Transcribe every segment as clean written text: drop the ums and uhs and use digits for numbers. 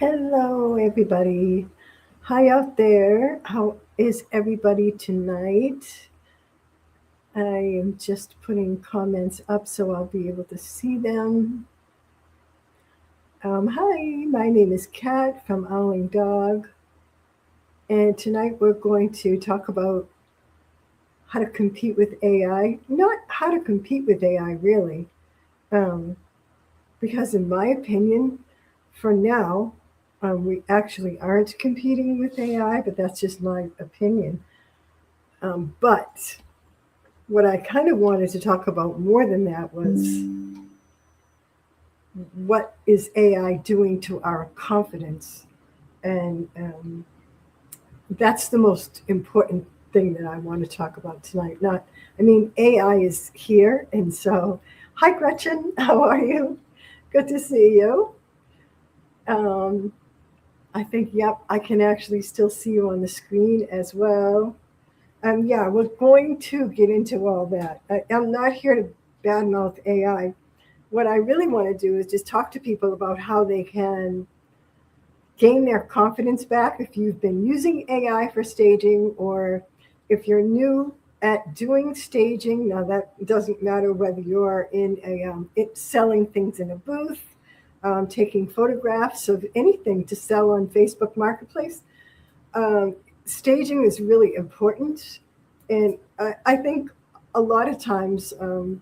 Hello, everybody. Hi out there. How is everybody tonight? I am just putting comments up so I'll be able to see them. Hi, my name is Kat from Owling Dog, and tonight we're going to talk about how to compete with AI. Not how to compete with AI, really, um, because in my opinion, for now, we actually aren't competing with AI, but that's just my opinion. But what I kind of wanted to talk about more than that was what is AI doing to our confidence? And that's the most important thing that I want to talk about tonight. Not, I mean, AI is here. And so, hi, Gretchen. How are you? Good to see you. Um, I think, yep, I can actually still see you on the screen as well. Yeah, we're going to get into all that. I'm not here to badmouth AI. What I really want to do is just talk to people about how they can gain their confidence back if you've been using AI for staging or if you're new at doing staging. Now, that doesn't matter whether you're in selling things in a booth, taking photographs of anything to sell on Facebook Marketplace. Um, Staging is really important. And I think a lot of times, from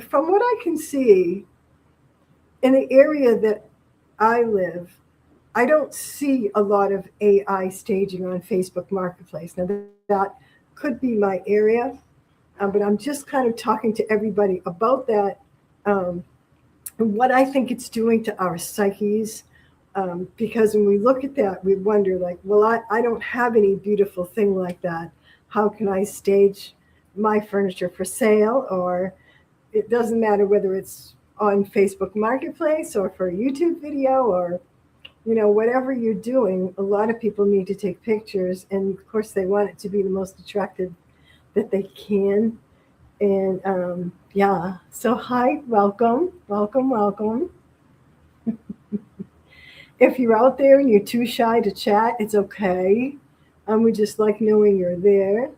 what I can see, in the area that I live, I don't see a lot of AI staging on Facebook Marketplace. Now, that could be my area, but I'm just kind of talking to everybody about that um, and what I think it's doing to our psyches. Because when we look at that, we wonder, like, well, I don't have any beautiful thing like that. How can I stage my furniture for sale? Or it doesn't matter whether it's on Facebook Marketplace or for a YouTube video or whatever you're doing, a lot of people need to take pictures, and of course, they want it to be the most attractive that they can. And yeah, so hi, welcome, welcome, welcome. If you're out there and you're too shy to chat, it's okay. We just like knowing you're there.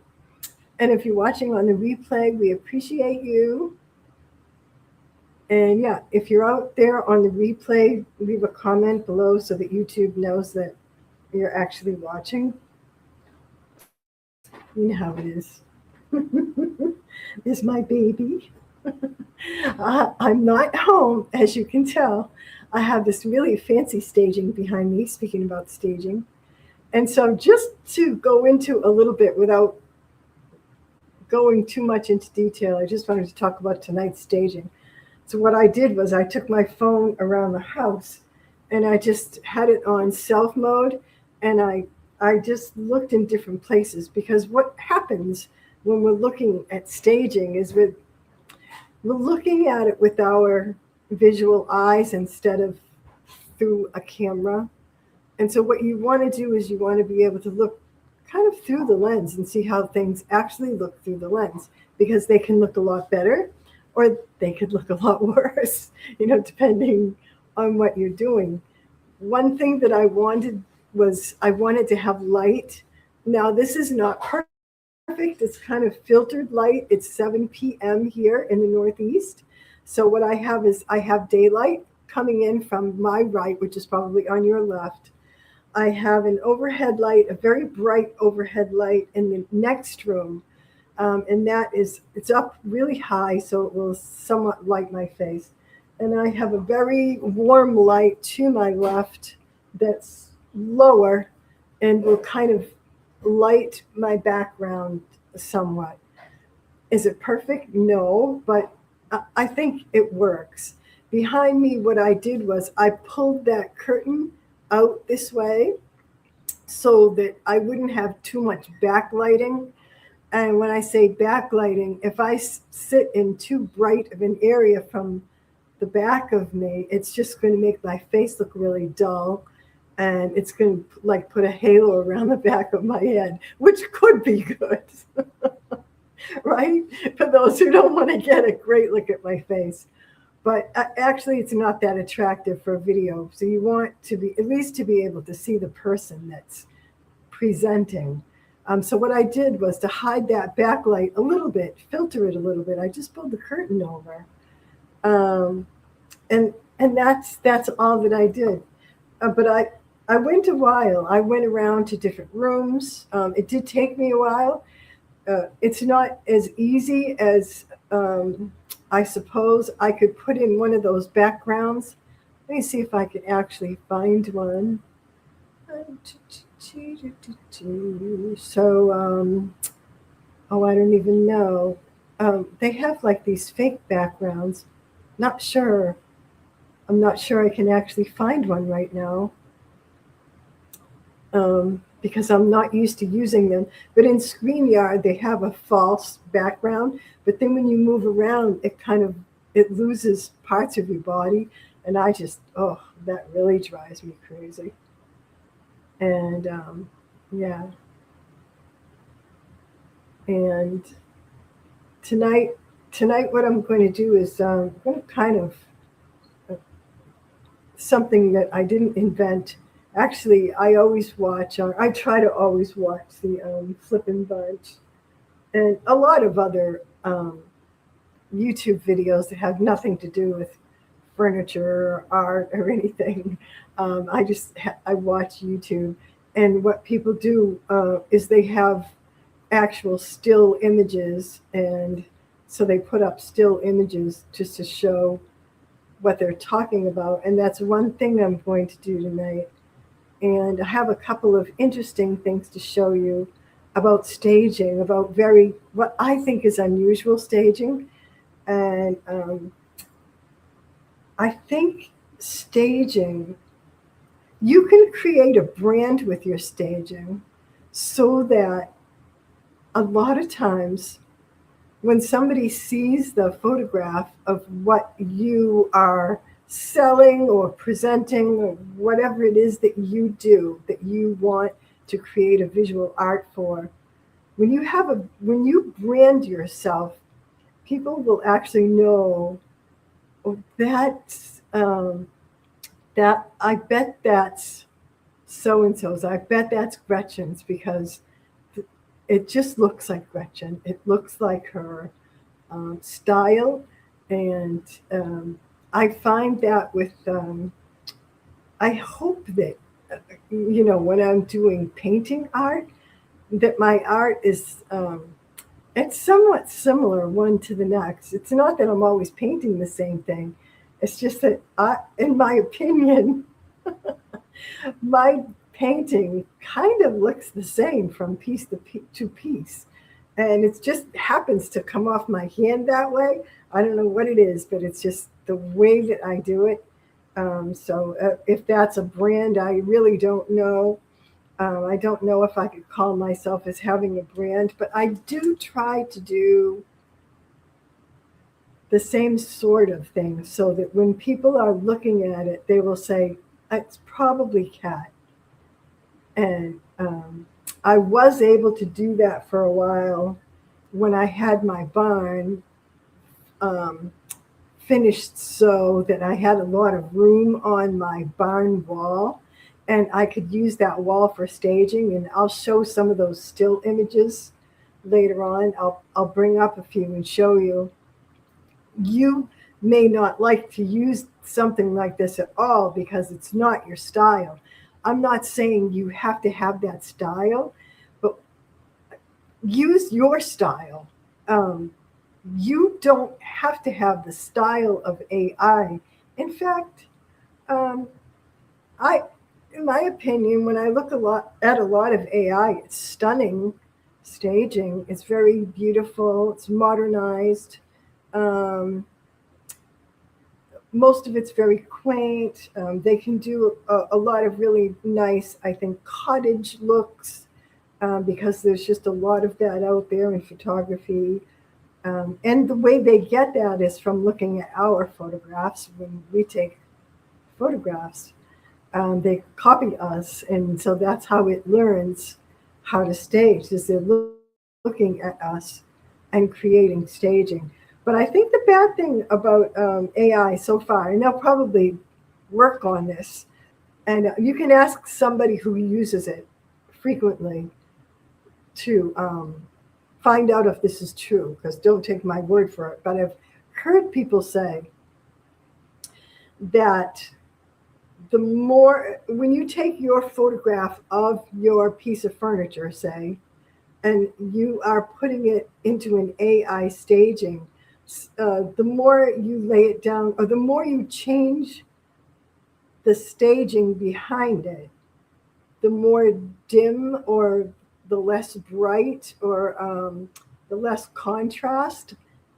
And if you're watching on the replay, we appreciate you. And yeah, if you're out there on the replay, leave a comment below so that YouTube knows that you're actually watching. You know how it is. Is my baby. I'm not home, as you can tell. I have this really fancy staging behind me, speaking about staging. And so, just to go into a little bit without going too much into detail, I just wanted to talk about tonight's staging. So, what I did was I took my phone around the house and I just had it on self mode and I just looked in different places because what happens when we're looking at staging is we're looking at it with our visual eyes instead of through a camera. And so what you want to do is you want to be able to look kind of through the lens and see how things actually look through the lens because they can look a lot better or they could look a lot worse, depending on what you're doing. One thing that I wanted was I wanted to have light. Now, this is not perfect. It's kind of filtered light. It's 7 p.m. here in the Northeast. So what I have is I have daylight coming in from my right, which is probably on your left. I have an overhead light, a very bright overhead light in the next room. And it's up really high, so it will somewhat light my face. And I have a very warm light to my left that's lower and will kind of light my background somewhat. Is it perfect? No, but I think it works. Behind me, what I did was I pulled that curtain out this way so that I wouldn't have too much backlighting. And when I say backlighting, if I sit in too bright of an area from the back of me, it's just going to make my face look really dull. And it's going to like put a halo around the back of my head, which could be good, right? For those who don't want to get a great look at my face. but actually it's not that attractive for a video. So you want to be at least to be able to see the person that's presenting. So what I did was to hide that backlight a little bit, filter it a little bit. I just pulled the curtain over, um, and that's all that I did. But I went a while. I went around to different rooms. It did take me a while. It's not as easy as I suppose I could put in one of those backgrounds. Let me see if I can actually find one. So, oh, I don't even know. They have like these fake backgrounds. Not sure. I'm not sure I can actually find one right now, because I'm not used to using them. But in StreamYard, they have a false background. But then when you move around, it loses parts of your body, and oh, that really drives me crazy. And yeah, and tonight tonight what I'm going to do is I'm going to kind of something that I didn't invent. Actually, I always watch. I try to always watch the Flippin' Bunch and a lot of other YouTube videos that have nothing to do with furniture or art or anything. I watch YouTube, and what people do is they have actual still images, and so they put up still images just to show what they're talking about, and that's one thing I'm going to do tonight. And I have a couple of interesting things to show you about staging, about very what I think is unusual staging, and I think staging, you can create a brand with your staging so that a lot of times when somebody sees the photograph of what you are selling or presenting or whatever it is that you do, that you want to create a visual art for, when you brand yourself, people will actually know, oh, that I bet that's so and so's. I bet that's Gretchen's because it just looks like Gretchen. It looks like her style, and I find that with I hope that when I'm doing painting art, that my art is it's somewhat similar one to the next. It's not that I'm always painting the same thing. It's just that in my opinion, my painting kind of looks the same from piece to piece. And it just happens to come off my hand that way. I don't know what it is, but it's just the way that I do it. So if that's a brand, I really don't know. I don't know if I could call myself as having a brand, but I do try to do the same sort of thing so that when people are looking at it, they will say, it's probably Cat. And I was able to do that for a while when I had my barn um, finished so that I had a lot of room on my barn wall, and I could use that wall for staging. And I'll show some of those still images later on. I'll bring up a few and show you. You may not like to use something like this at all because it's not your style. I'm not saying you have to have that style, but use your style. Um, you don't have to have the style of AI. In fact, um, I, in my opinion, when I look at a lot of AI, it's stunning staging. It's very beautiful. It's modernized. Um, Most of it's very quaint. They can do a lot of really nice, I think, cottage looks because there's just a lot of that out there in photography. And the way they get that is from looking at our photographs when we take photographs. They copy us, and so that's how it learns how to stage. Is they're looking at us and creating staging. But I think the bad thing about AI so far, and they'll probably work on this. And you can ask somebody who uses it frequently to find out if this is true, because don't take my word for it. But I've heard people say that the more, when you take your photograph of your piece of furniture, say, and you are putting it into an AI staging, the more you lay it down, or the more you change the staging behind it, the more dim or the less bright or the less contrast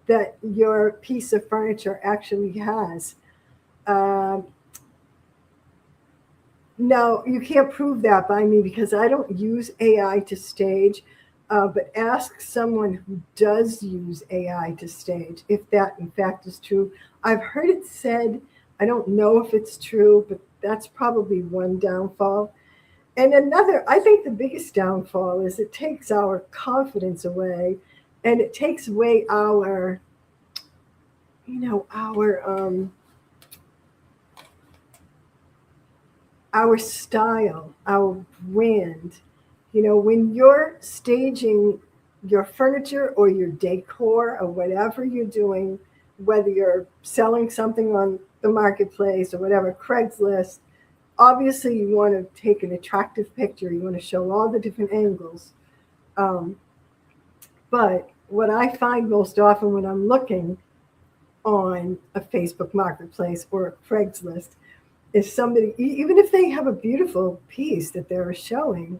that your piece of furniture actually has. Um, Now, you can't prove that by me because I don't use AI to stage, but ask someone who does use AI to stage if that in fact is true. I've heard it said, I don't know if it's true, but that's probably one downfall. And another, I think the biggest downfall is it takes our confidence away, and it takes away our, our style, our brand. When you're staging your furniture or your decor or whatever you're doing, whether you're selling something on the marketplace or whatever, Craigslist, obviously you want to take an attractive picture. You want to show all the different angles. Um, but what I find most often when I'm looking on a Facebook marketplace or a Craigslist is somebody, even if they have a beautiful piece that they're showing,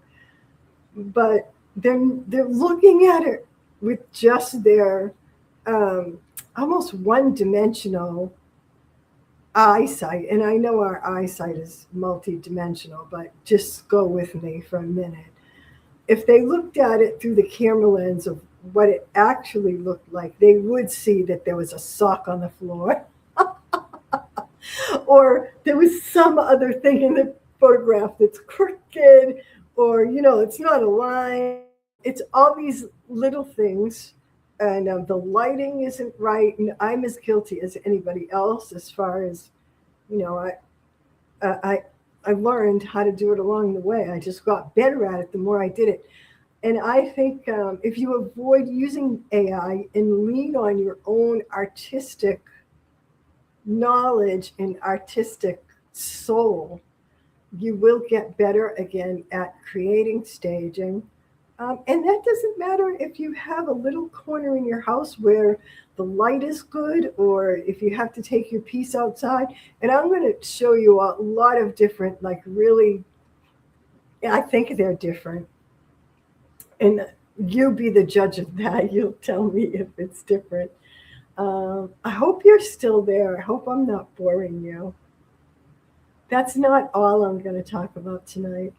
but they're looking at it with just their um, almost one-dimensional eyesight. And I know our eyesight is multi-dimensional, but just go with me for a minute. If they looked at it through the camera lens of what it actually looked like, they would see that there was a sock on the floor, or there was some other thing in the photograph that's crooked, or it's not aligned. It's all these little things, and the lighting isn't right. And I'm as guilty as anybody else as far as you know. I learned how to do it along the way. I just got better at it the more I did it. And I think if you avoid using AI and lean on your own artistic knowledge and artistic soul, you will get better again at creating staging. And that doesn't matter if you have a little corner in your house where the light is good, or if you have to take your piece outside. And I'm going to show you a lot of different, like really, I think they're different. And you be the judge of that. You'll tell me if it's different. I hope you're still there. I hope I'm not boring you. That's not all I'm going to talk about tonight.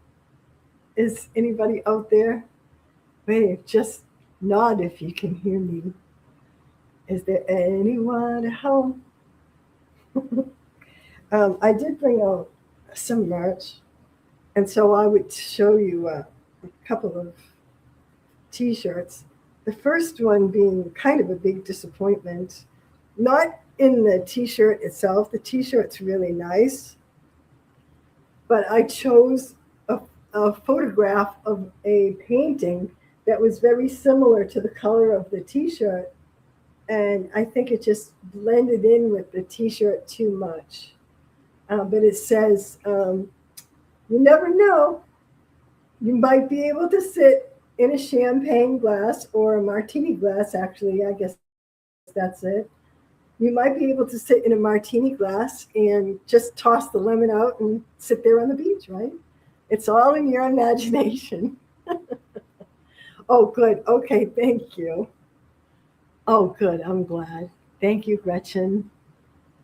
Is anybody out there? Wait, just nod if you can hear me. Is there anyone at home? I did bring out some merch, and so I would show you a couple of t-shirts. The first one being kind of a big disappointment, not in the t-shirt itself. The t-shirt's really nice, but I chose a photograph of a painting that was very similar to the color of the t-shirt, and I think it just blended in with the t-shirt too much. But it says, you never know, you might be able to sit in a champagne glass or a martini glass, actually, I guess that's it. You might be able to sit in a martini glass and just toss the lemon out and sit there on the beach, right? It's all in your imagination. Oh, good. Okay, thank you. Oh, good. I'm glad. Thank you, Gretchen.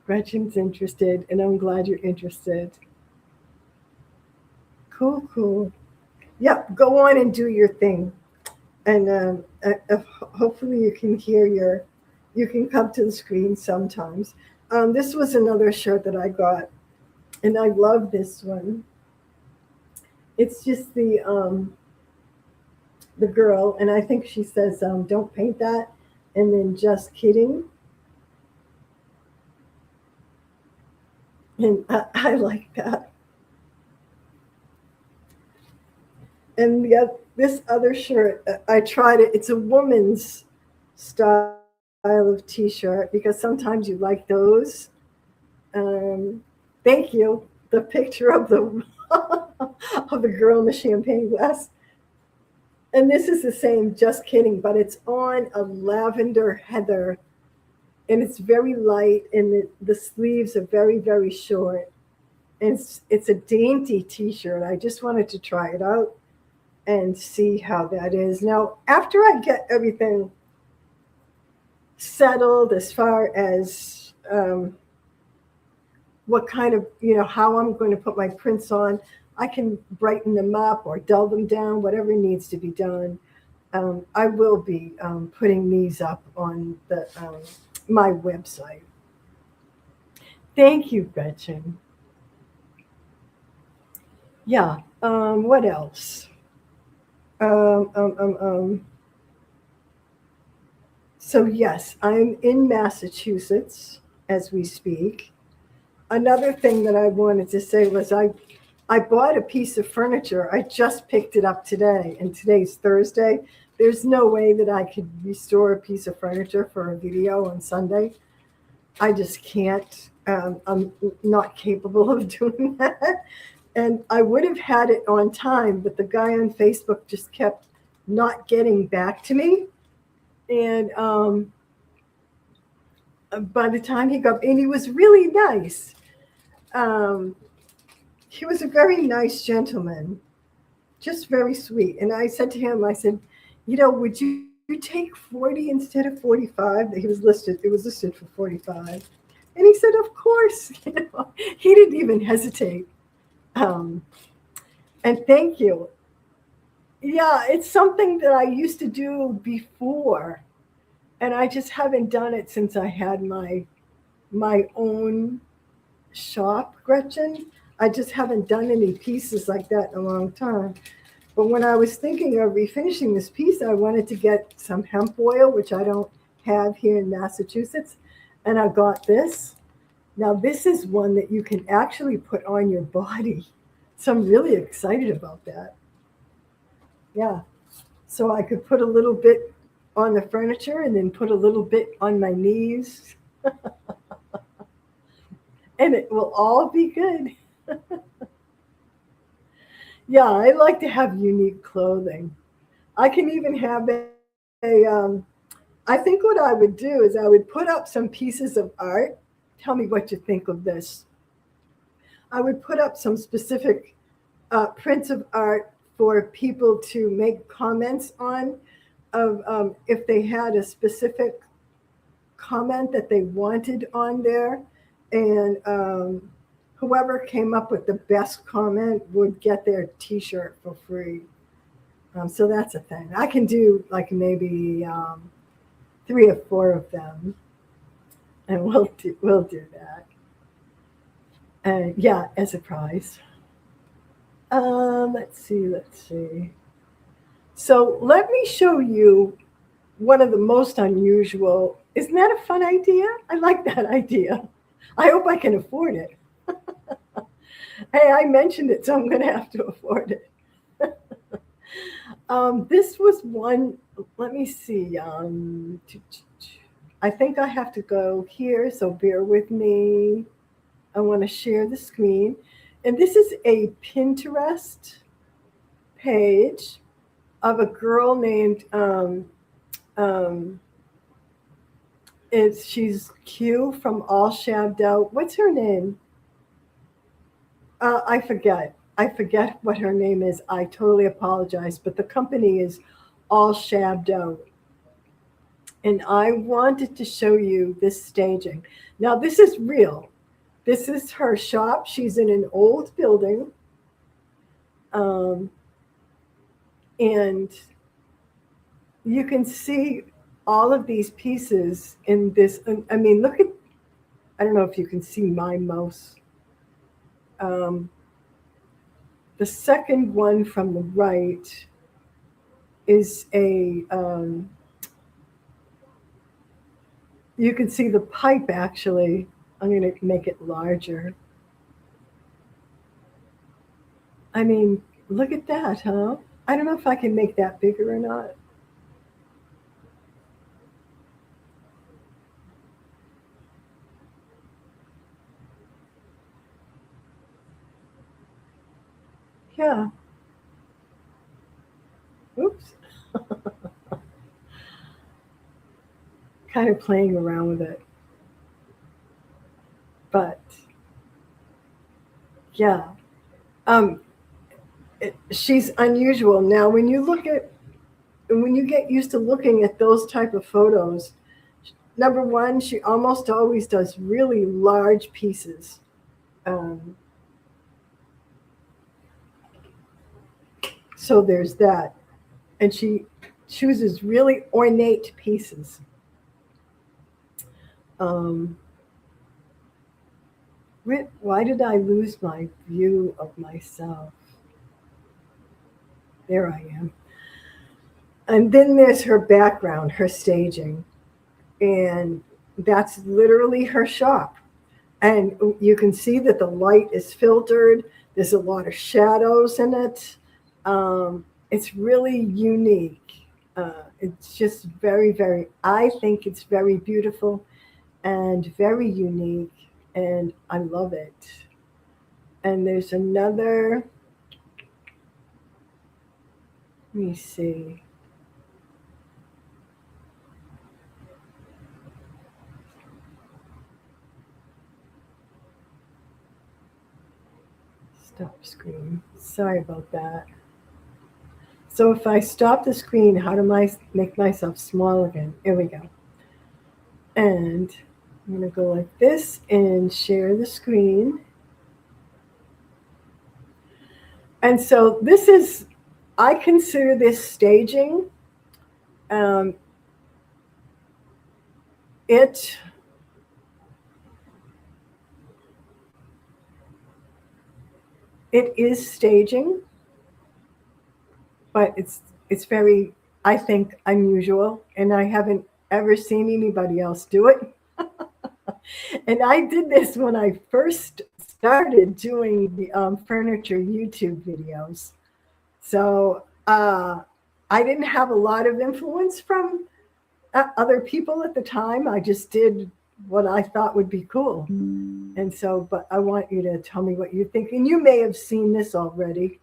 Gretchen's interested, and I'm glad you're interested. Cool, cool. Yep, go on and do your thing. And hopefully you can come to the screen sometimes. This was another shirt that I got, and I love this one. It's just the girl, and I think she says, "Don't paint that," and then just kidding. And I like that. And this other shirt, I tried it. It's a woman's style of T-shirt because sometimes you like those. Um, Thank you. The picture of the of the girl in the champagne glass. And this is the same. Just kidding, but it's on a lavender heather, and it's very light, and the sleeves are very short. And it's a dainty T-shirt. I just wanted to try it out and see how that is. Now, after I get everything settled as far as what kind of, how I'm going to put my prints on, I can brighten them up or dull them down, whatever needs to be done. I will be putting these up on my website. Thank you, Gretchen. Yeah. What else? Um, um, um, um. So, yes, I'm in Massachusetts as we speak. Another thing that I wanted to say was I bought a piece of furniture. I just picked it up today, and today's Thursday. There's no way that I could restore a piece of furniture for a video on Sunday. I just can't. I'm not capable of doing that. And I would have had it on time, but the guy on Facebook just kept not getting back to me. And by the time he got, and he was really nice. Um, he was a very nice gentleman, just very sweet. And I said to him, I said, would you take 40 instead of 45? It was listed for 45. And he said, of course. He didn't even hesitate. Um, and thank you. Yeah, it's something that I used to do before, and I just haven't done it since I had my own shop, Gretchen. I just haven't done any pieces like that in a long time. But when I was thinking of refinishing this piece, I wanted to get some hemp oil, which I don't have here in Massachusetts. And I got this. Now, this is one that you can actually put on your body. So I'm really excited about that. Yeah. So I could put a little bit on the furniture and then put a little bit on my knees, and it will all be good. Yeah, I like to have unique clothing. I can even have I think what I would do is I would put up some pieces of art. Tell me what you think of this. I would put up some specific prints of art for people to make comments on, of if they had a specific comment that they wanted on there, and whoever came up with the best comment would get their T-shirt for free. So that's a thing. I can do like maybe 3 or 4 of them, and we'll do that. Yeah, as a prize. Let's see. So let me show you one of the most unusual. Isn't that a fun idea? I like that idea. I hope I can afford it. Hey, I mentioned it, so I'm going to have to afford it. This was one. Let me see. I think I have to go here, so bear with me. I want to share the screen. And this is a Pinterest page of a girl named um, she's Q from All Shabbed Out. What's her name? I forget. I forget what her name is. I totally apologize. But the company is All Shabbed Out. And I wanted to show you this staging. Now, this is real. This is her shop. She's in an old building. Um, and you can see all of these pieces in this. I mean, look at, I don't know if you can see my mouse. Um, the second one from the right is you can see the pipe actually. I'm going to make it larger. I mean, look at that, huh? I don't know if I can make that bigger or not. Yeah. Oops. Kind of playing around with it. But yeah. Um, she's unusual. Now, when you get used to looking at those type of photos, number one, she almost always does really large pieces. Um, so there's that. And she chooses really ornate pieces. Um, why did I lose my view of myself? There I am. And then there's her background, her staging. And that's literally her shop. And you can see that the light is filtered. There's a lot of shadows in it. It's really unique. It's just very, very, I think it's very beautiful and very unique. And I love it. And there's another, let me see. Stop screen. Sorry about that. So if I stop the screen, how do I make myself small again? Here we go. And I'm going to go like this and share the screen. And so this is, I consider this staging. Um, it it is staging, but it's very, I think, unusual, and I haven't ever seen anybody else do it. And I did this when I first started doing the furniture YouTube videos. So I didn't have a lot of influence from other people at the time. I just did what I thought would be cool. And so, but I want you to tell me what you think. And you may have seen this already.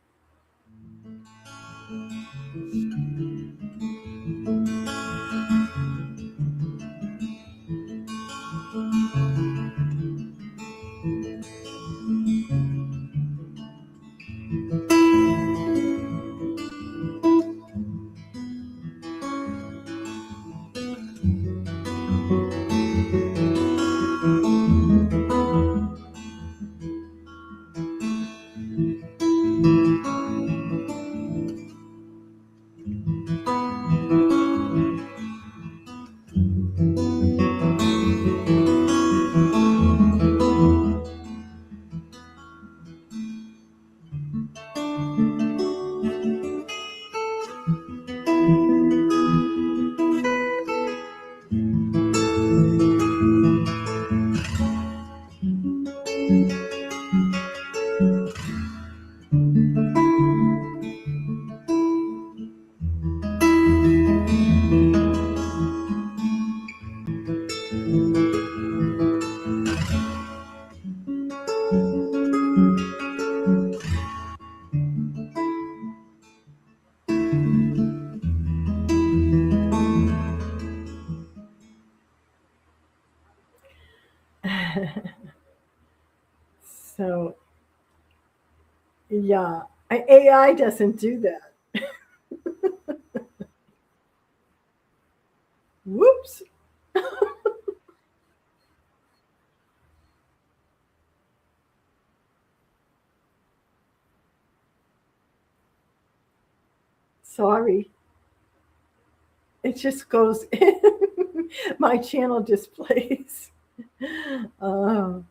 So, yeah, AI doesn't do that. Whoops. Sorry. It just goes, my channel displays. Uh,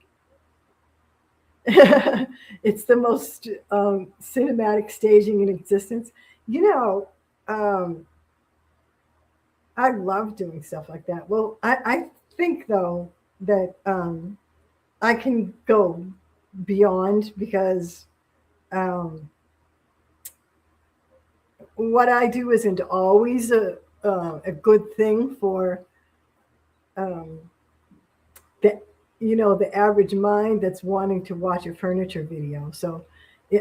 it's the most cinematic staging in existence. You know, um, I love doing stuff like that. Well, I think though that I can go beyond because um, what I do isn't always a good thing for um, the the average mind that's wanting to watch a furniture video. So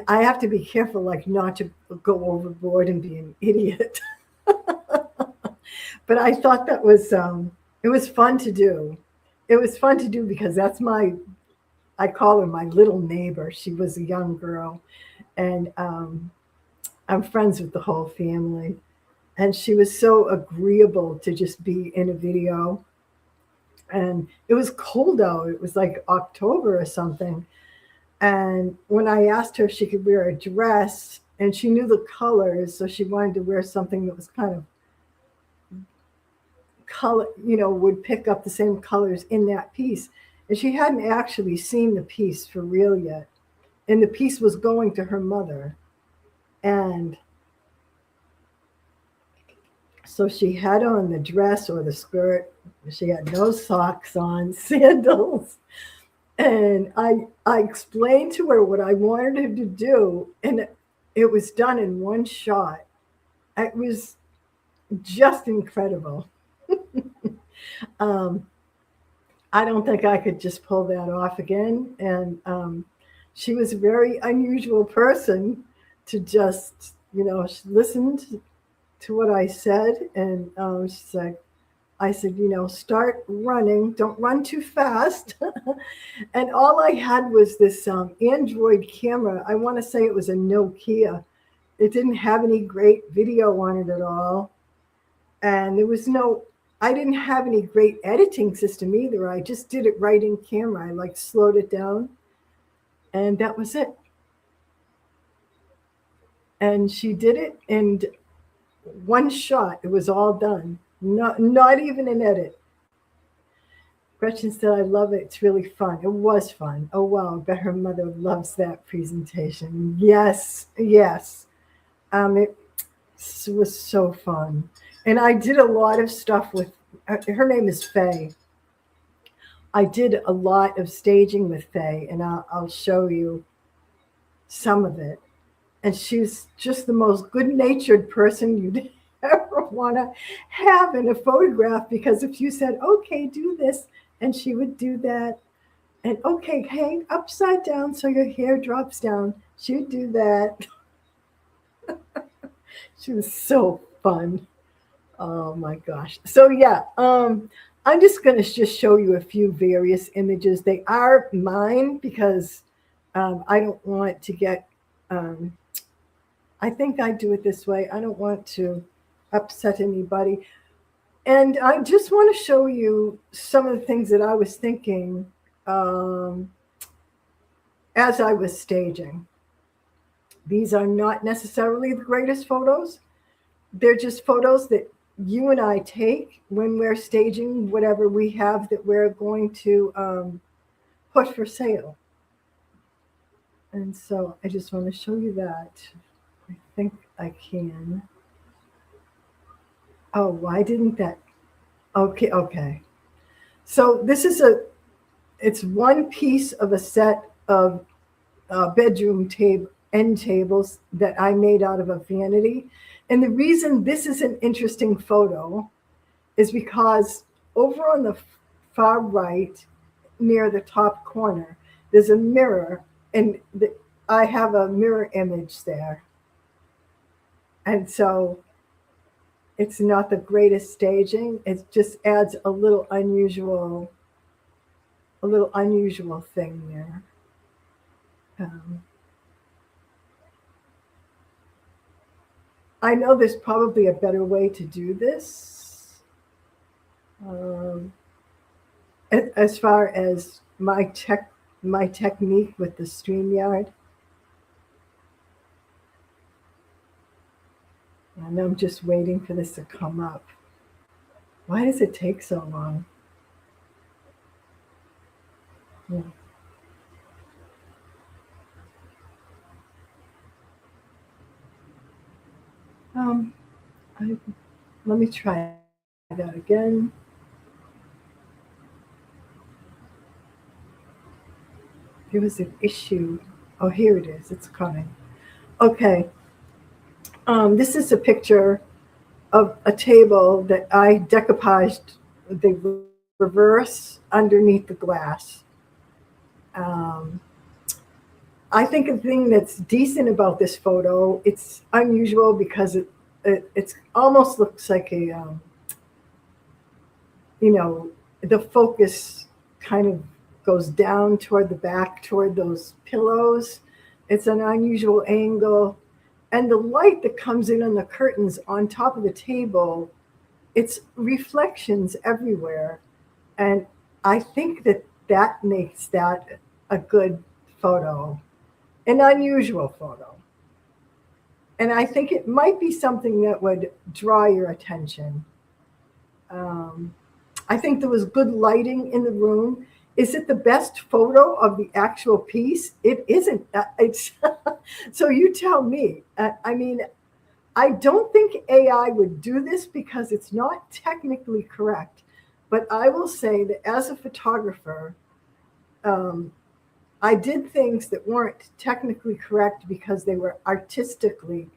I have to be careful, like not to go overboard and be an idiot. But I thought that was it was fun to do. It was fun to do because that's my I call her my little neighbor. She was a young girl, and I'm friends with the whole family. And she was so agreeable to just be in a video. And it was cold out. It was like October or something. And when I asked her if she could wear a dress, and she knew the colors, so she wanted to wear something that was kind of color, would pick up the same colors in that piece. And she hadn't actually seen the piece for real yet. And the piece was going to her mother. And so she had on the dress or the skirt. She had no socks on, sandals. And I explained to her what I wanted her to do, and it was done in one shot. It was just incredible. Um, I don't think I could just pull that off again. And she was a very unusual person to just, she listened to what I said, and she's like, I said, start running. Don't run too fast. And all I had was this Android camera. I want to say it was a Nokia. It didn't have any great video on it at all. And I didn't have any great editing system either. I just did it right in camera. I like slowed it down, and that was it. And she did it in one shot. It was all done. Not even an edit. Gretchen said, I love it. It's really fun. It was fun. Oh, wow. I bet her mother loves that presentation. Yes, yes. It was so fun. And I did a lot of stuff with her name is Faye. I did a lot of staging with Faye, and I'll show you some of it. And she's just the most good natured person you'd ever want to have in a photograph, because if you said, okay, do this, and she would do that, and okay, hang upside down so your hair drops down, she would do that. She was so fun. Oh my gosh. So yeah, I'm just going to just show you a few various images. They are mine because I don't want to get um, I think I do it this way. I don't want to upset anybody. And I just want to show you some of the things that I was thinking um, as I was staging. These are not necessarily the greatest photos. They're just photos that you and I take when we're staging whatever we have that we're going to put for sale. And so I just want to show you that. I think I can. Oh, why didn't that? Okay, okay. So this is it's one piece of a set of bedroom table end tables that I made out of a vanity. And the reason this is an interesting photo is because over on the far right, near the top corner, there's a mirror, and I have a mirror image there. And so it's not the greatest staging. It just adds a little unusual thing there. Um, I know there's probably a better way to do this. Um, as far as my technique with the StreamYard, and I'm just waiting for this to come up. Why does it take so long? Yeah. Um, I, Let me try that again. There was an issue. Oh, here it is. It's coming. Okay. This is a picture of a table that I decoupaged the reverse underneath the glass. Um, I think the thing that's decent about this photo, it's unusual because it's almost looks like a you know, the focus kind of goes down toward the back, toward those pillows. It's an unusual angle. And the light that comes in on the curtains on top of the table, it's reflections everywhere. And I think that that makes that a good photo, an unusual photo. And I think it might be something that would draw your attention. Um, I think there was good lighting in the room. Is it the best photo of the actual piece? It isn't. It's so you tell me. I mean, I don't think AI would do this because it's not technically correct. But I will say that as a photographer, um, I did things that weren't technically correct because they were artistically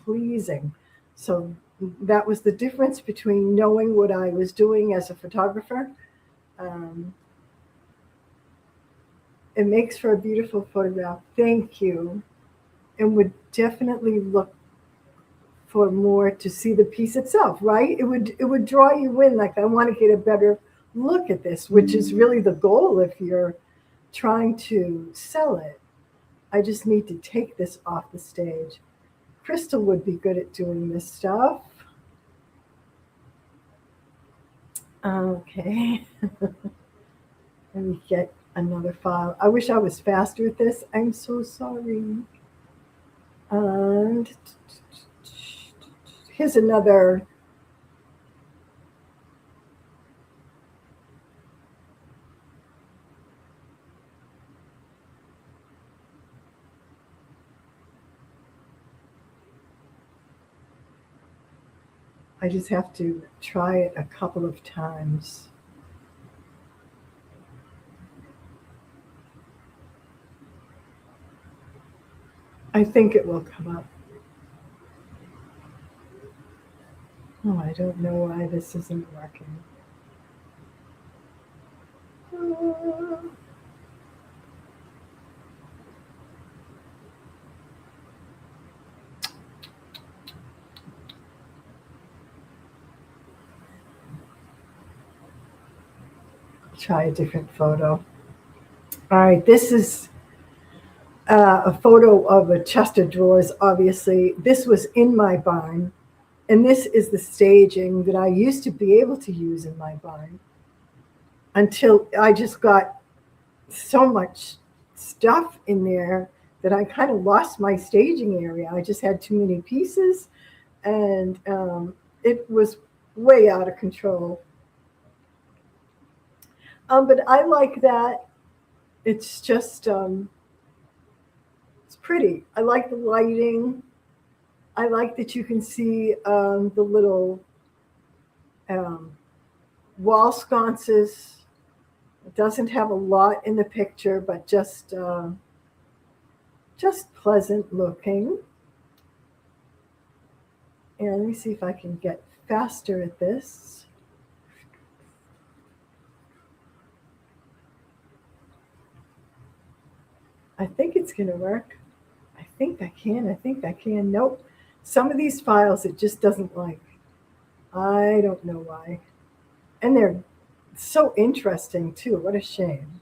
pleasing. So that was the difference between knowing what I was doing as a photographer. Um, it makes for a beautiful photograph. Thank you. And would definitely look for more to see the piece itself, right? It would draw you in like I want to get a better look at this, which is really the goal if you're trying to sell it. I just need to take this off the stage. Crystal would be good at doing this stuff. Okay. Let me get another file. I wish I was faster at this. I'm so sorry. And here's another. I just have to try it a couple of times. I think it will come up. Oh, I don't know why this isn't working. Uh, Try a different photo. All right, this is a photo of a chest of drawers, obviously. This was in my barn, and this is the staging that I used to be able to use in my barn until I just got so much stuff in there that I kind of lost my staging area. I just had too many pieces, and it was way out of control. But I like that. It's just, it's pretty. I like the lighting. I like that you can see the little um, wall sconces. It doesn't have a lot in the picture, but just pleasant looking. And let me see if I can get faster at this. I think it's going to work. I think I can. I think I can. Nope. Some of these files it just doesn't like. I don't know why. And they're so interesting too. What a shame.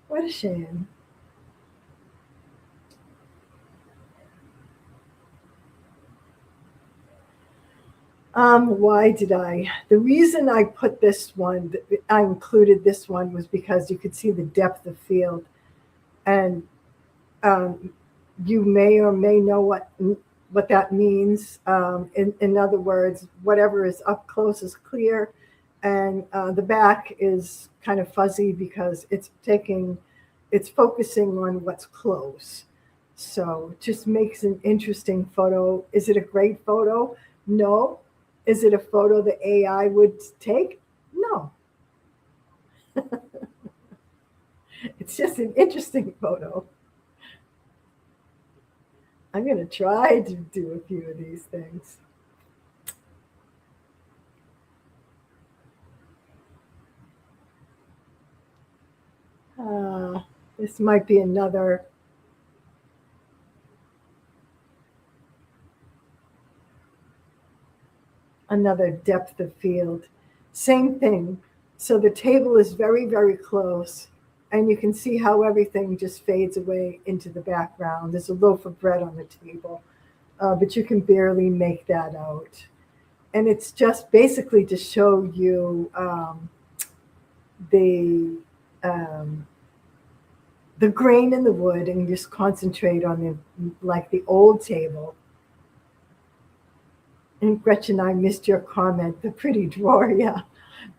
What a shame. Why did I? The reason I put this one, I included this one was because you could see the depth of field. And um, you may or may know what that means. In other words, whatever is up close is clear, and the back is kind of fuzzy because it's focusing on what's close. So it just makes an interesting photo. Is it a great photo? No. Is it a photo that AI would take? No. It's just an interesting photo. I'm going to try to do a few of these things. Uh, this might be another depth of field. Same thing. So the table is very, very close, and you can see how everything just fades away into the background. There's a loaf of bread on the table, but you can barely make that out. And it's just basically to show you the um, the grain in the wood, and just concentrate on the old table. And Gretchen, I missed your comment. The pretty drawer, yeah.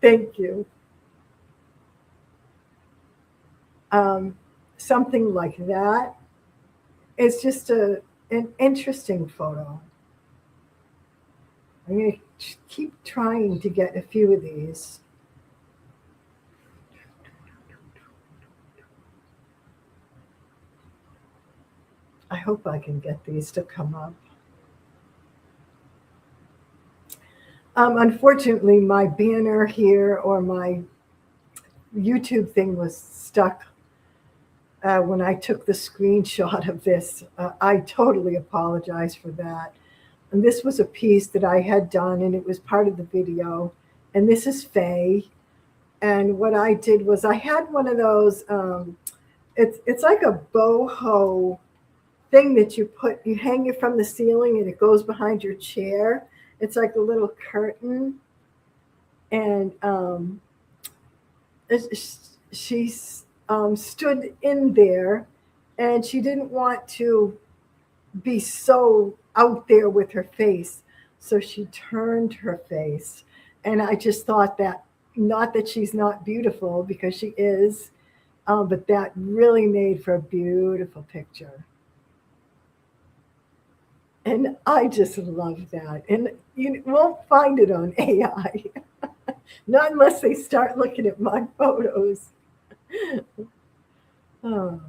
Thank you. Um, Something like that. It's just an interesting photo. I'm going to keep trying to get a few of these. I hope I can get these to come up. Unfortunately, my banner here or my YouTube thing was stuck when I took the screenshot of this. I totally apologize for that. And this was a piece that I had done, and it was part of the video. And this is Faye. And what I did was I had one of those. It's like a boho thing that you hang it from the ceiling, and it goes behind your chair. It's like a little curtain, and she stood in there, and she didn't want to be so out there with her face. So she turned her face. And I just thought that, not that she's not beautiful, because she is, but that really made for a beautiful picture. And I just love that. And you won't find it on AI, not unless they start looking at my photos. Oh.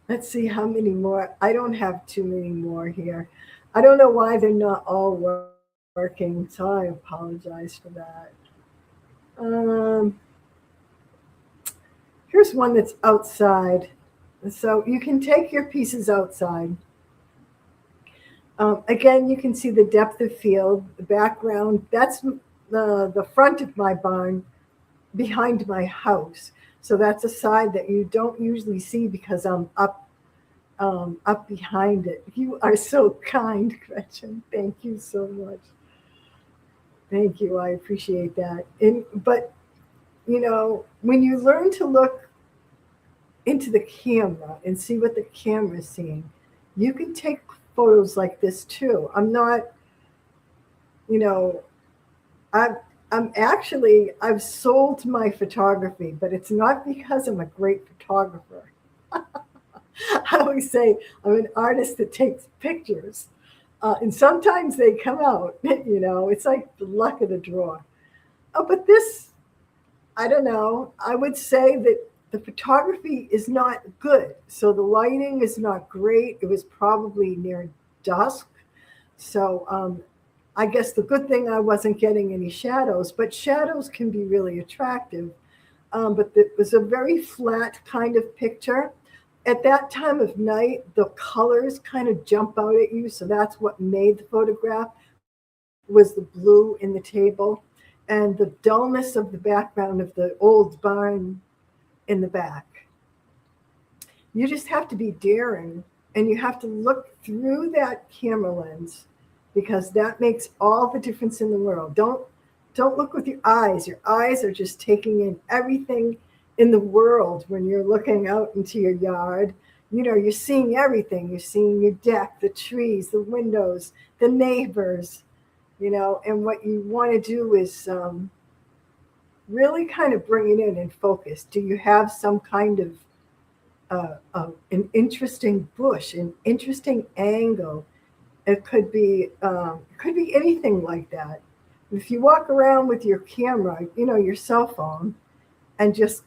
Let's see how many more. I don't have too many more here. I don't know why they're not all working, so I apologize for that. Um, Here's one that's outside. So you can take your pieces outside. Again, you can see the depth of field, the background. That's the front of my barn behind my house. So that's a side that you don't usually see because I'm up behind it. You are so kind, Gretchen. Thank you so much. Thank you. I appreciate that. But when you learn to look into the camera and see what the camera is seeing, you can take photos like this too. I'm not, you know, I'm I've sold my photography, but it's not because I'm a great photographer. I always say I'm an artist that takes pictures. And sometimes they come out, it's like the luck of the draw. Oh, but this, I don't know. I would say that the photography is not good. So the lighting is not great. It was probably near dusk. So I guess the good thing I wasn't getting any shadows, but shadows can be really attractive. But it was a very flat kind of picture. At that time of night, the colors kind of jump out at you. So that's what made the photograph, was the blue in the table and the dullness of the background of the old barn in the back. You just have to be daring, and you have to look through that camera lens, because that makes all the difference in the world. Don't look with your eyes. Your eyes are just taking in everything in the world. When you're looking out into your yard, you're seeing everything. You're seeing your deck, the trees, the windows, the neighbors, and what you want to do is really kind of bring it in and focus. Do you have some kind of an interesting bush, an interesting angle? It could be anything like that. If you walk around with your camera, your cell phone, and just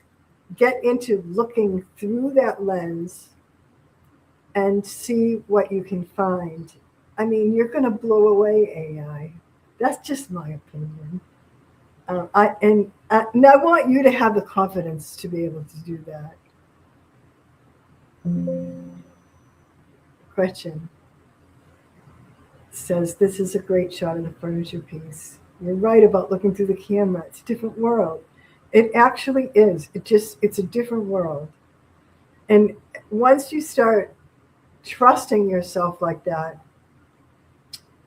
get into looking through that lens and see what you can find. I mean, you're going to blow away AI. That's just my opinion. And I want you to have the confidence to be able to do that. Question says, this is a great shot of the furniture piece. You're right about looking through the camera. It's a different world. It actually is. It's a different world. And once you start trusting yourself like that,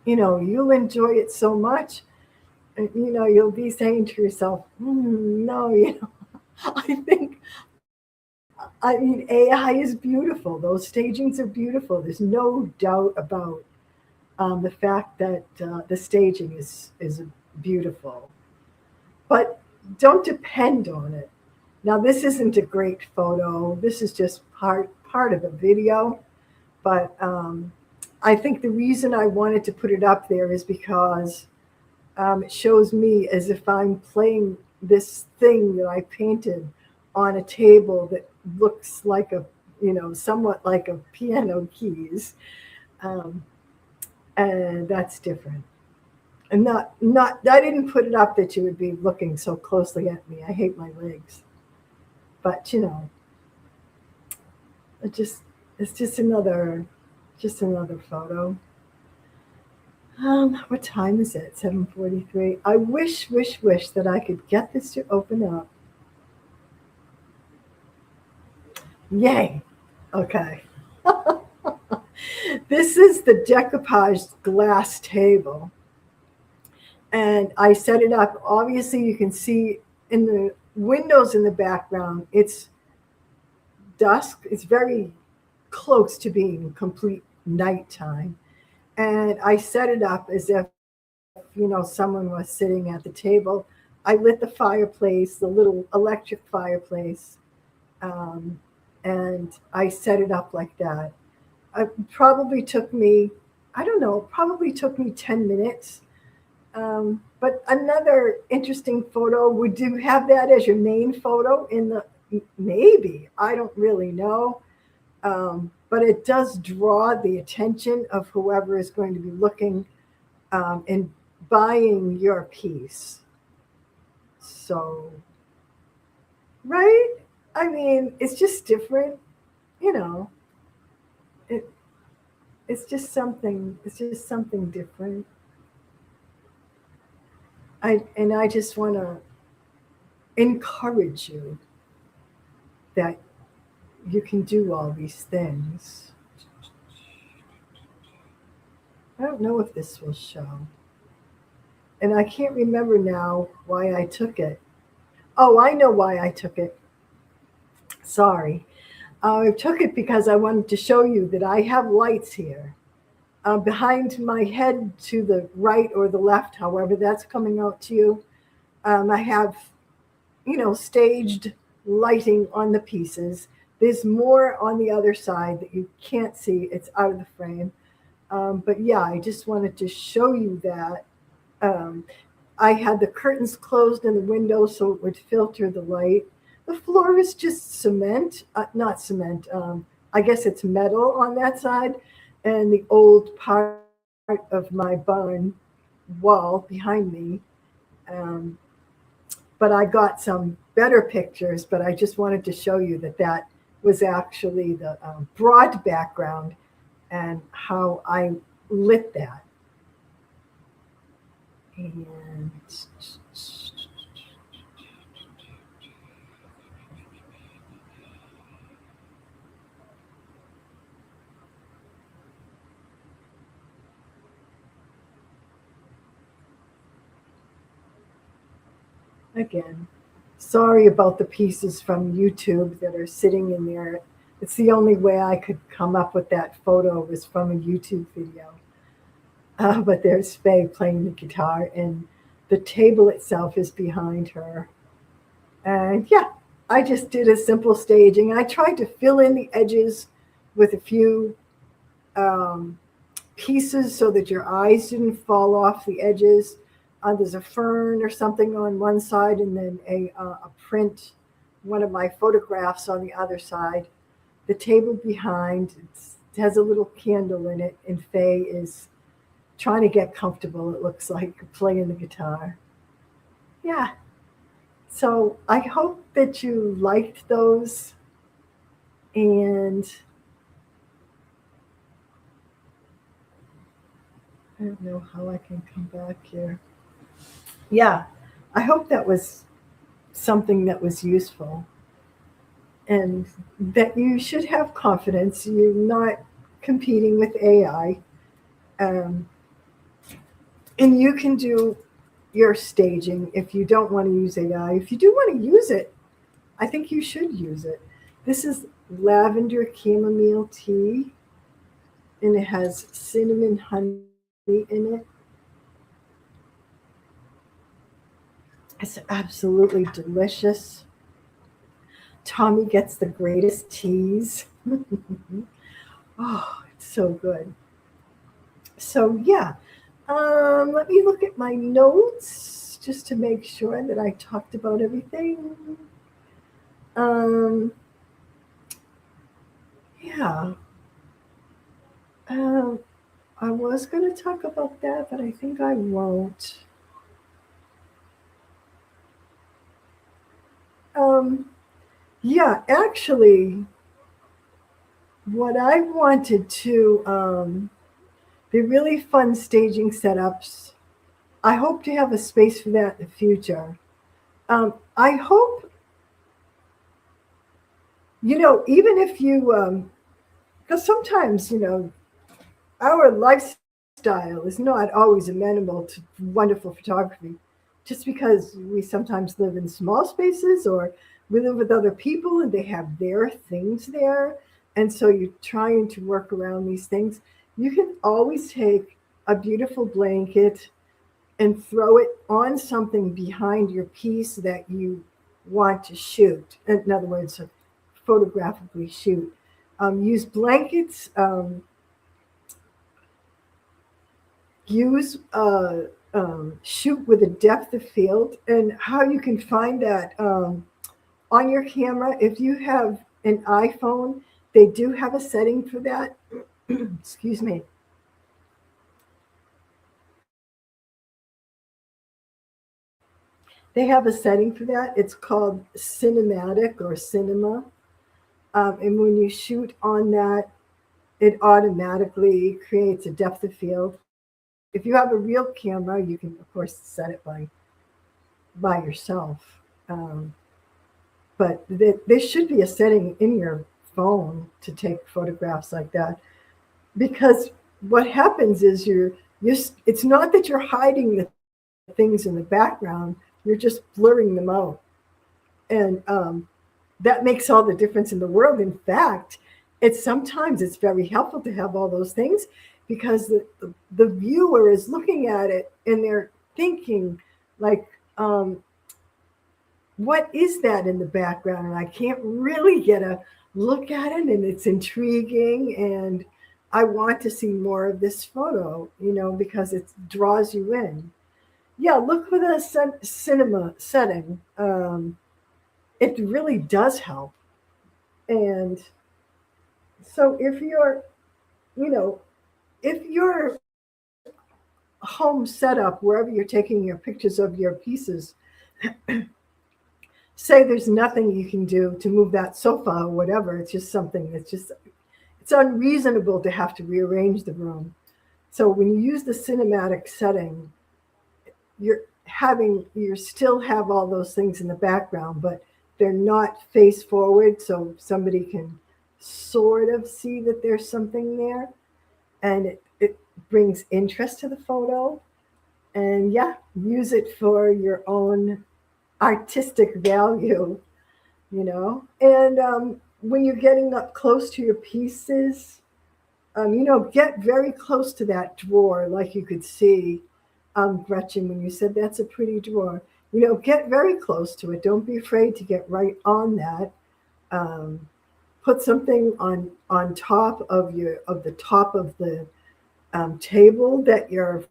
you'll enjoy it so much. And, you'll be saying to yourself, no, I think, I mean, AI is beautiful. Those stagings are beautiful. There's no doubt about the fact that the staging is beautiful. But don't depend on it. Now, this isn't a great photo. This is just part of a video. But I think the reason I wanted to put it up there is because it shows me as if I'm playing this thing that I painted on a table that looks like somewhat like a piano keys. Um, and that's different. And I didn't put it up that you would be looking so closely at me. I hate my legs. But, it just, it's just another photo. What time is it? 7:43. I wish that I could get this to open up. Yay. Okay. This is the decoupaged glass table. And I set it up. Obviously, you can see in the windows in the background, it's dusk. It's very close to being complete nighttime. And I set it up as if, someone was sitting at the table. I lit the fireplace, the little electric fireplace, um, and I set it up like that. It probably took me, I don't know, probably took me 10 minutes. But another interesting photo, would you have that as your main photo in the, maybe, I don't really know. But it does draw the attention of whoever is going to be looking and buying your piece. So, right? I mean, it's just different, you know. It it's just something different. I just want to encourage you that you can do all these things. I don't know if this will show. And I can't remember now why I took it. Oh, I know why I took it. Sorry. I took it because I wanted to show you that I have lights here. Behind my head to the right or the left, however that's coming out to you, I have, staged lighting on the pieces. There's more on the other side that you can't see. It's out of the frame. But yeah, I just wanted to show you that. Um, I had the curtains closed in the window so it would filter the light. The floor is just cement, not cement. I guess it's metal on that side, and the old part of my barn wall behind me. Um, but I got some better pictures. But I just wanted to show you that that was actually the broad background and how I lit that. And again, sorry about the pieces from YouTube that are sitting in there. It's the only way I could come up with that photo was from a YouTube video. But there's Faye playing the guitar, and the table itself is behind her. And yeah, I just did a simple staging. I tried to fill in the edges with a few um, pieces so that your eyes didn't fall off the edges. There's a fern or something on one side, and then a print one of my photographs on the other side. The table behind it has a little candle in it, and Faye is trying to get comfortable. It looks like playing the guitar. Yeah. So I hope that you liked those, and I don't know how I can come back here. Yeah, I hope that was something that was useful, and that you should have confidence. You're not competing with AI, um, and you can do your staging if you don't want to use AI. If you do want to use it, I think you should use it. This is lavender chamomile tea, and it has cinnamon honey in it. It's absolutely delicious. Tommy gets the greatest teas. Oh, it's so good. So yeah, let me look at my notes just to make sure that I talked about everything. Um, yeah, um, I was going to talk about that, but I think I won't. Um, yeah, actually, what I wanted to be really fun staging setups. I hope to have a space for that in the future. I hope, even if you, because sometimes, our lifestyle is not always amenable to wonderful photography, just because we sometimes live in small spaces, or we live with other people and they have their things there. And so you're trying to work around these things. You can always take a beautiful blanket and throw it on something behind your piece that you want to shoot. In other words, photographically shoot. Use blankets. Use shoot with a depth of field, and how you can find that on your camera. If you have an iPhone, they do have a setting for that. Excuse me. They have a setting for that. It's called cinematic or cinema. And when you shoot on that, it automatically creates a depth of field. If you have a real camera, you can, of course, set it by yourself. Um, but there should be a setting in your phone to take photographs like that, because what happens is you it's not that you're hiding the things in the background, you're just blurring them out, and that makes all the difference in the world. In fact, it's very helpful to have all those things, because the viewer is looking at it and they're thinking like, what is that in the background? And I can't really get a look at it, and it's intriguing, and I want to see more of this photo, because it draws you in. Yeah, look for the cinema setting. It really does help. And so you know, if your home setup, wherever you're taking your pictures of your pieces, say there's nothing you can do to move that sofa or whatever, it's just something that's just, it's unreasonable to have to rearrange the room. So when you use the cinematic setting, you still have all those things in the background, but they're not face forward, so somebody can sort of see that there's something there, and it brings interest to the photo. And yeah, use it for your own artistic value, And when you're getting up close to your pieces, get very close to that drawer, like you could see, Gretchen, when you said that's a pretty drawer. Get very close to it. Don't be afraid to get right on that. Um, Put something on top of the top of the table that you're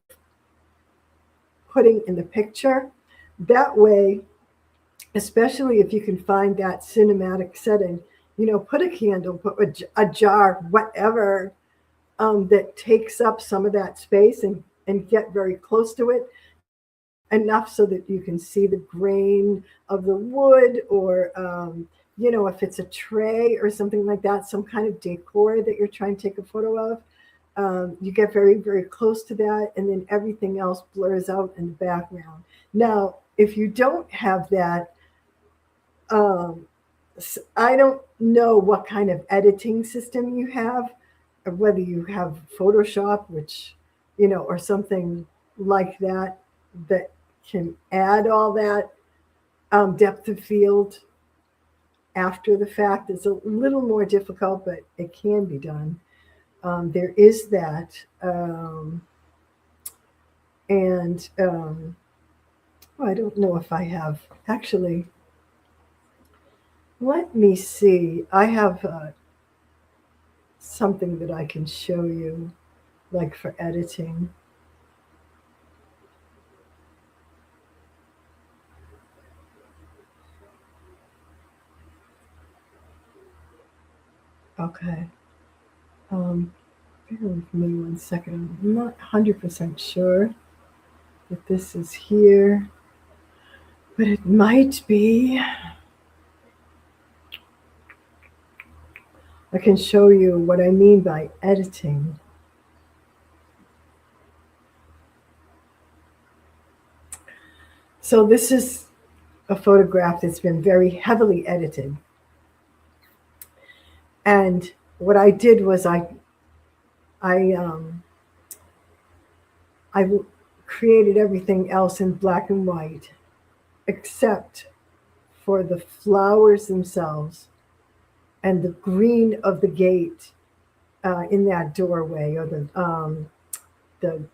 putting in the picture. That way, especially if you can find that cinematic setting. Put a candle, put a jar, whatever, that takes up some of that space, and get very close to it enough so that you can see the grain of the wood, or if it's a tray or something like that, some kind of decor that you're trying to take a photo of. You get very, very close to that, and then everything else blurs out in the background. Now, if you don't have that, um, I don't know what kind of editing system you have, or whether you have Photoshop, which, or something like that, that can add all that depth of field after the fact. It's a little more difficult, but it can be done. There is that. And I don't know if I have. Actually, let me see. I have something that I can show you, like for editing. Okay. Um, Bear with me 1 second. I'm not 100% sure that this is here, but it might be. I can show you what I mean by editing. So this is a photograph that's been very heavily edited. And what I did was I I created everything else in black and white, except for the flowers themselves and the green of the gate in that doorway, or the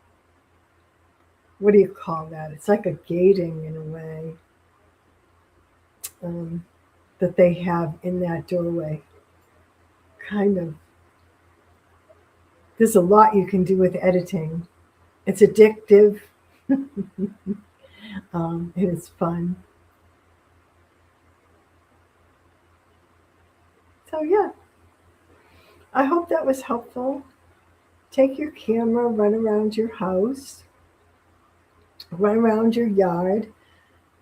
what do you call that? It's like a gating in a way, um, that they have in that doorway. Kind of. There's a lot you can do with editing. It's addictive. It is fun. So yeah, I hope that was helpful. Take your camera, run around your house, run around your yard.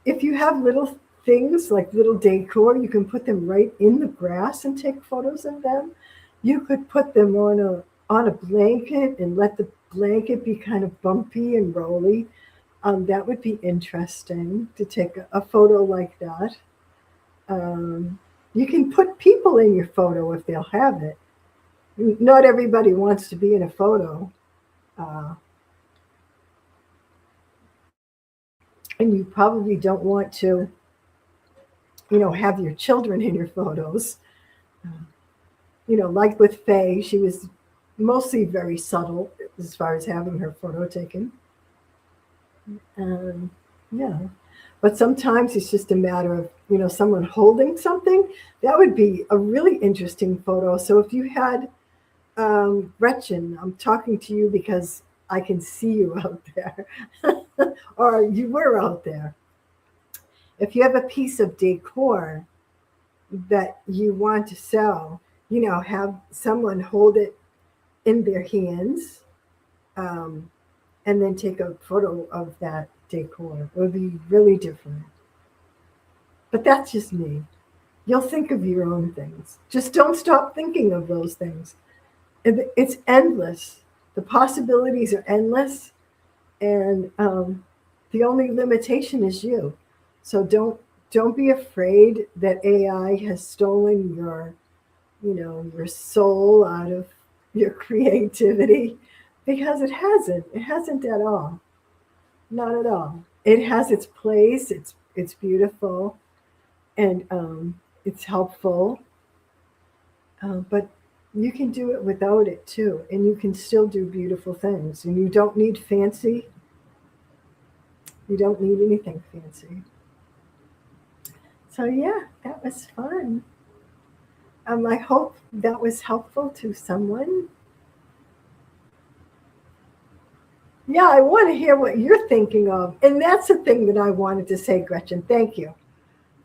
If you have little things like little decor, you can put them right in the grass and take photos of them. You could put them on a blanket and let the blanket be kind of bumpy and rolly. That would be interesting to take a photo like that. Um, you can put people in your photo if they'll have it. Not everybody wants to be in a photo. Uh, and you probably don't want to, have your children in your photos. Uh, like with Faye, she was mostly very subtle as far as having her photo taken. Yeah. But sometimes it's just a matter of, someone holding something. That would be a really interesting photo. So if you had, Gretchen, I'm talking to you because I can see you out there, or you were out there. If you have a piece of decor that you want to sell, have someone hold it in their hands, um, and then take a photo of that decor. It would be really different. But that's just me. You'll think of your own things. Just don't stop thinking of those things. It's endless. The possibilities are endless, and the only limitation is you. So don't be afraid that AI has stolen your soul out of your creativity, because it hasn't. It hasn't at all. Not at all. It has its place. It's beautiful, and it's helpful. But you can do it without it too, and you can still do beautiful things. And you don't need fancy. You don't need anything fancy. So yeah, that was fun. I hope that was helpful to someone. Yeah, I want to hear what you're thinking of. And that's the thing that I wanted to say, Gretchen. Thank you.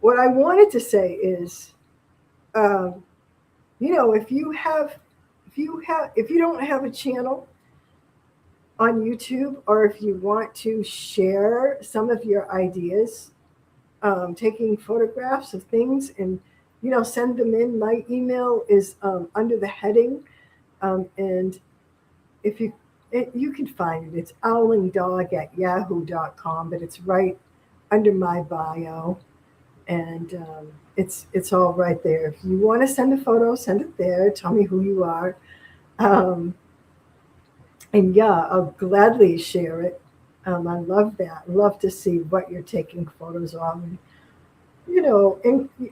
what I wanted to say is, um, if you don't have a channel on YouTube, or if you want to share some of your ideas, taking photographs of things, and send them in. My email is under the heading, and if you can find it. It's owlingdog@yahoo.com, but it's right under my bio, and it's all right there. If you want to send a photo, send it there. Tell me who you are, um, and yeah, I'll gladly share it. I love that. I love to see what you're taking photos of. And,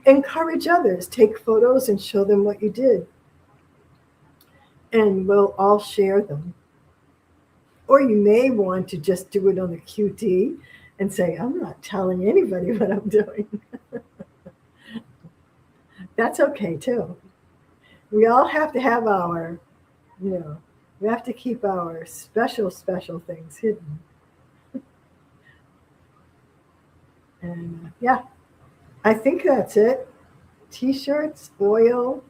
encourage others. Take photos and show them what you did, and we'll all share them. Or you may want to just do it on the QT and say, I'm not telling anybody what I'm doing. That's okay too. We all have to have you know, we have to keep our special things hidden. And yeah, I think that's it. T-shirts, oil.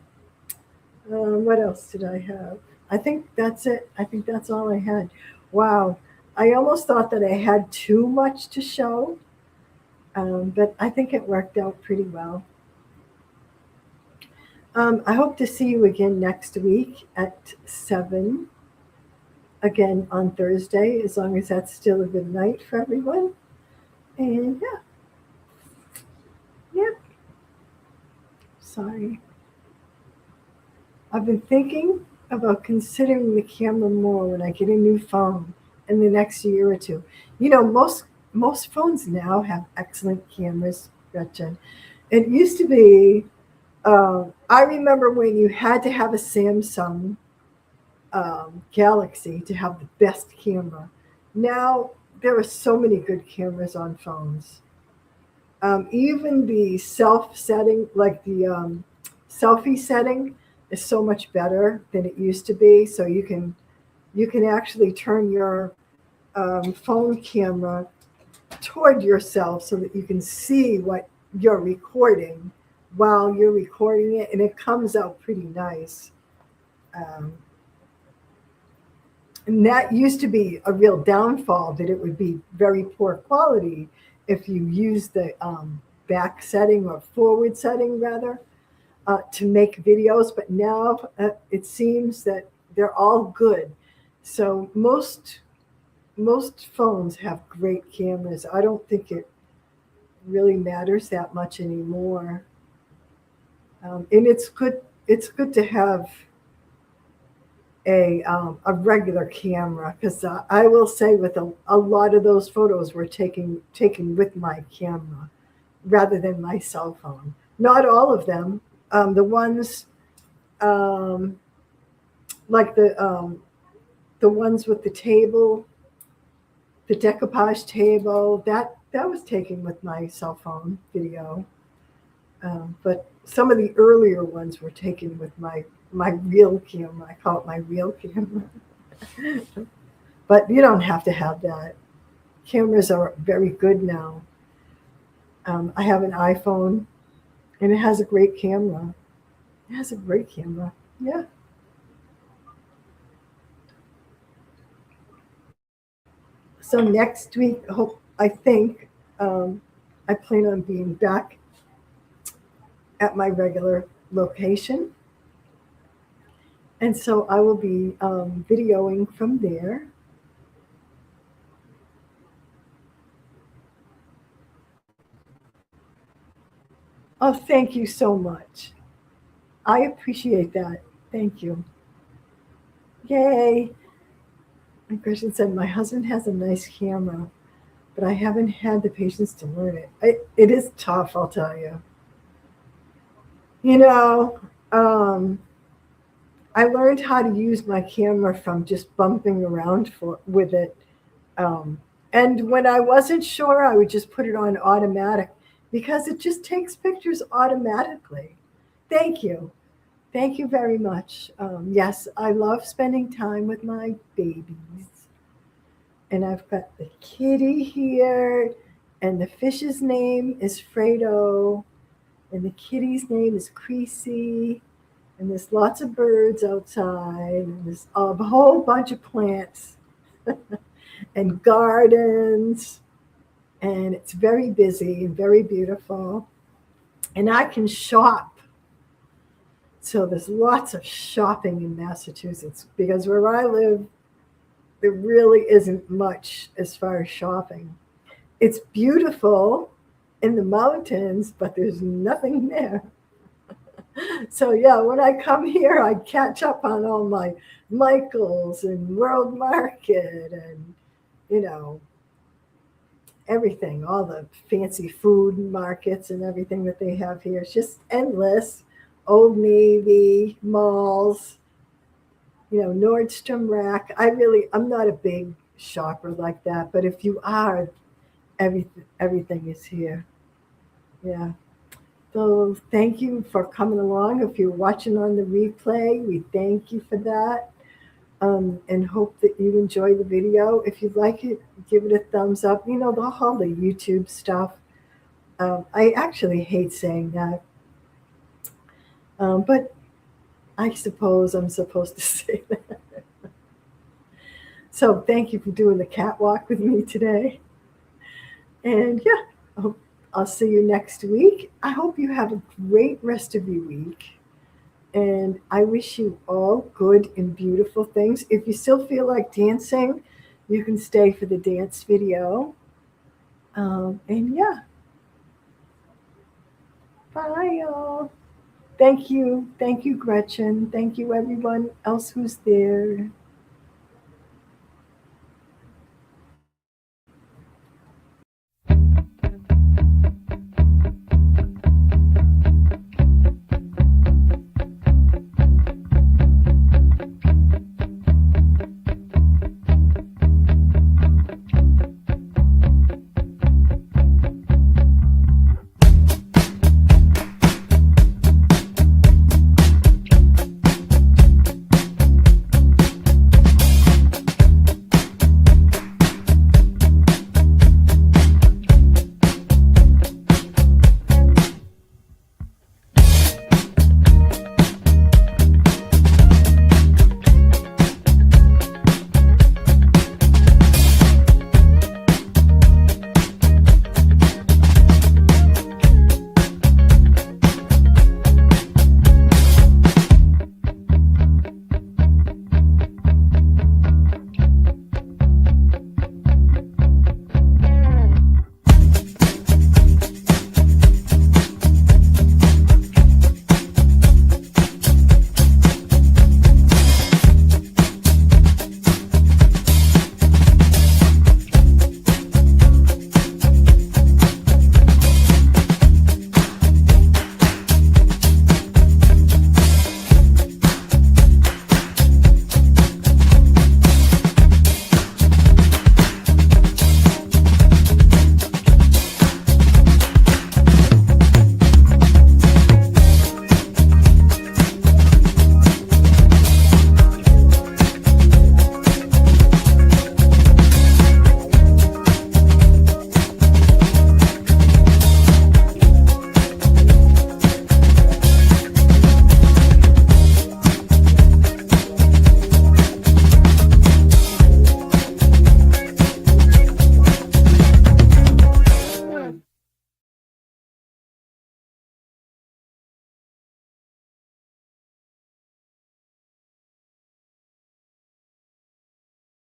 What else did I have? I think that's it. I think that's all I had. Wow. I almost thought that I had too much to show, but I think it worked out pretty well. I hope to see you again next week at 7, again on Thursday, as long as that's still a good night for everyone. And yeah, yeah, sorry. I've been thinking about considering the camera more when I get a new phone in the next year or two. Most phones now have excellent cameras, Gretchen. It used to be, I remember when you had to have a Samsung Galaxy to have the best camera. Now there are so many good cameras on phones. Even the self setting, like the selfie setting, is so much better than it used to be. So you can actually turn your phone camera toward yourself so that you can see what you're recording while you're recording it, and it comes out pretty nice. Um, and that used to be a real downfall, that it would be very poor quality if you use the back setting, or forward setting rather, to make videos. But now it seems that they're all good. So most phones have great cameras. I don't think it really matters that much anymore. And it's good. It's good to have a regular camera, because I will say, with a lot of those photos were taken with my camera rather than my cell phone. Not all of them. The ones um, like the ones with the table, the decoupage table, that was taken with my cell phone video. But some of the earlier ones were taken with my real camera. I call it my real camera. But you don't have to have that. Cameras are very good now. I have an iPhone, and it has a great camera. It has a great camera. Yeah. So next week, I think, I plan on being back at my regular location, and so I will be videoing from there. Oh, thank you so much. I appreciate that. Thank you. Yay. And Christian said, my husband has a nice camera, but I haven't had the patience to learn it. It is tough, I'll tell you. You know, um, I learned how to use my camera from just bumping around with it. Um, and when I wasn't sure, I would just put it on automatic, because it just takes pictures automatically. Thank you. Thank you very much. Yes, I love spending time with my babies. And I've got the kitty here, and the fish's name is Fredo. And the kitty's name is Creasy. And there's lots of birds outside. And there's a whole bunch of plants and gardens. And it's very busy and very beautiful. And I can shop. So there's lots of shopping in Massachusetts because where I live, there really isn't much as far as shopping. It's beautiful in the mountains, but there's nothing there. So yeah, when I come here, I catch up on all my Michaels and World Market and you know everything, all the fancy food markets and everything that they have here. It's just endless. Old Navy, malls, Nordstrom Rack. I'm not a big shopper like that, but if you are, everything is here. Yeah. So thank you for coming along. If you're watching on the replay, we thank you for that. And hope that you enjoy the video. If you like it, give it a thumbs up. All the YouTube stuff. I actually hate saying that, but I suppose I'm supposed to say that. So thank you for doing the catwalk with me today. And yeah, I'll see you next week. I hope you have a great rest of your week. And I wish you all good and beautiful things. If you still feel like dancing, you can stay for the dance video. And yeah, bye, y'all. Thank you. Thank you, Gretchen. Thank you, everyone else who's there.